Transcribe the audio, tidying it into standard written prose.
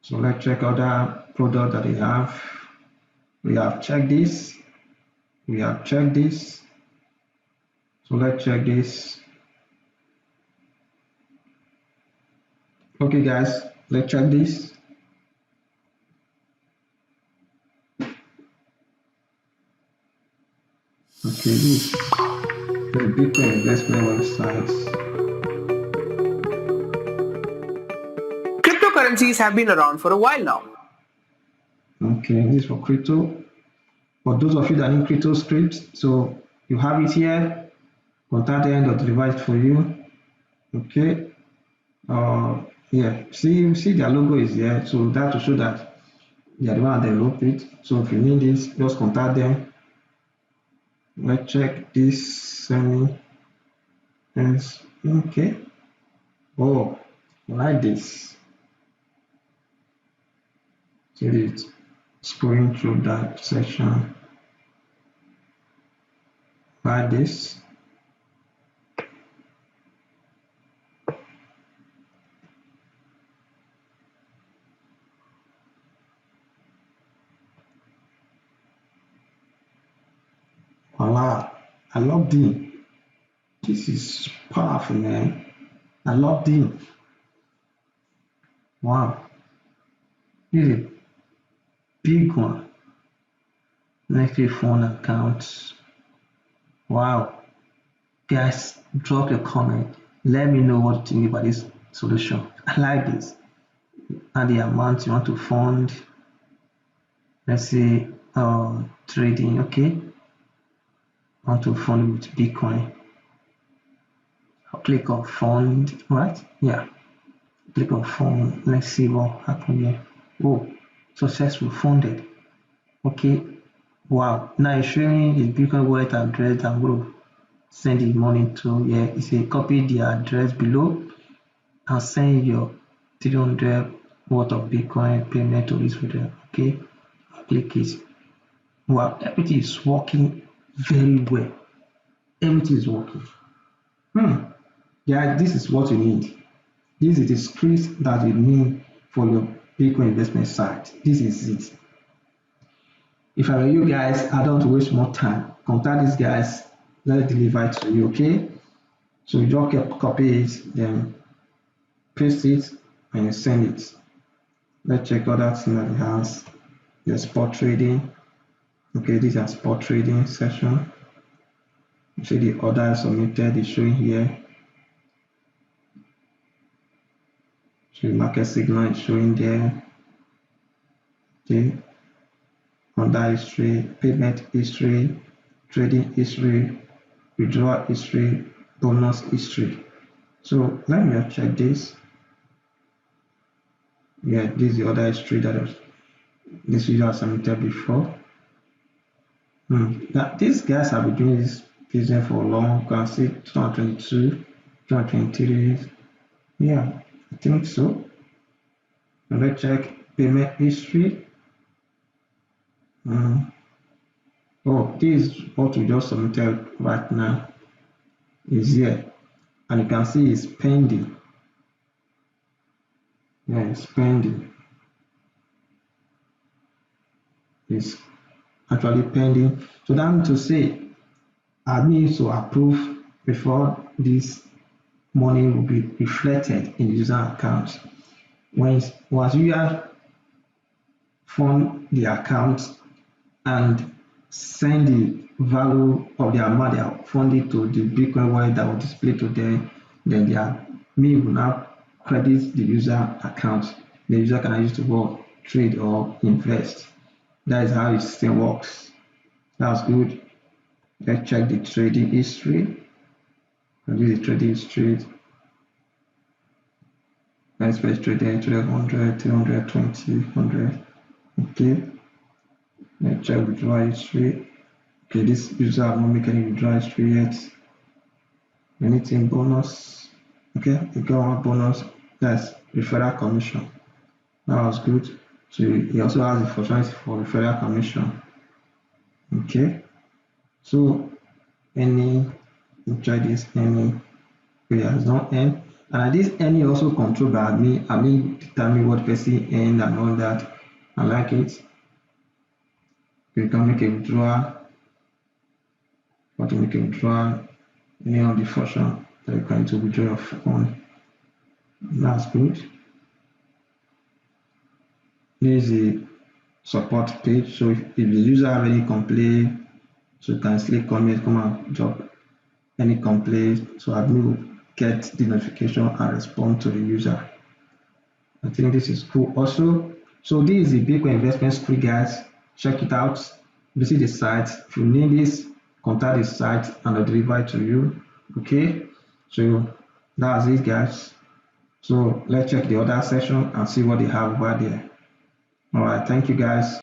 So let's check other product that they have. We have checked this. We have checked this. So let's check this. Okay, guys, let's check this. Okay, this the Bitcoin investment websites. Cryptocurrencies have been around for a while now. Okay, this is for crypto. For those of you that need crypto scripts, so you have it here. Contact them, they'll deliver it for you. Okay. Yeah. See their logo is here, so that to show that they are the one that develop it. So if you need this, just contact them. Let's check this semi. Yes. Okay. Oh, I like this. See it scrolling through that section. Like this. Voila. I love this. This is powerful, man. I love this. Wow. This is a big one. Next phone account. Wow. Guys, drop your comment. Let me know what you think about this solution. I like this. And the amount you want to fund. Let's say trading. Okay. I want to fund with Bitcoin. I'll click on fund, right? Yeah. Click on fund. Let's see what happened here. Oh, successful funded. Okay. Wow. Now it's showing the Bitcoin wallet address I'm going to send the money to. Yeah, it says copy the address below and send your 300 worth of Bitcoin payment to this video. Okay. I'll click it. Wow, everything is working very well. Everything is working. Yeah, this is what you need. This is the script that you need for your Bitcoin investment site. This is it. If I were you guys, I don't want to waste more time. Contact these guys, let it deliver it to you, okay? So you just copy it, then paste it, and you send it. Let's check other things that it has. The spot trading. Okay, these are spot trading session. You see the order submitted is showing here. So the market signal is showing there. Okay. Order history, payment history, trading history, withdrawal history, bonus history. So let me check this. Yeah, this is the other history that this user submitted before. These guys have been doing this business for long. You can see 2022, 2023. Yeah, I think so. Let's check payment history. Oh, this is what we just submitted right now. Is here, and you can see it's pending. Yeah, it's pending. It's actually pending. So that means to say I need to approve before this money will be reflected in the user account. Once you have fund the account and send the value of the amount they are funding to the Bitcoin wallet that will display to them, then their me will now credit the user account. The user can use to work, trade, or invest. That is how the system works. That's good. Let's check the trading history. I'll do the trading history. Let's press trading 100, 320, 100. Okay. Let's check withdrawal history. Okay, this user have not make any withdrawal history yet. Anything bonus? Okay, you got one bonus. That's referral commission. That was good. So he also has the opportunity for referral commission. Okay. So try this any has not end. And this any also controlled by admin determine what person earn and all that. I like it. You can make a withdrawal, or to make a withdrawal, any of the function that you're going to withdraw your fund. That's good. This is the support page. So if the user have any complaint, so you can click comment, come and drop any complaint. So admin will get the notification and respond to the user. I think this is cool also. So this is the Bitcoin investment school, guys. Check it out. Visit the site. If you need this, contact the site and I'll deliver it to you. Okay. So that's it, guys. So let's check the other section and see what they have over there. All right. Thank you, guys.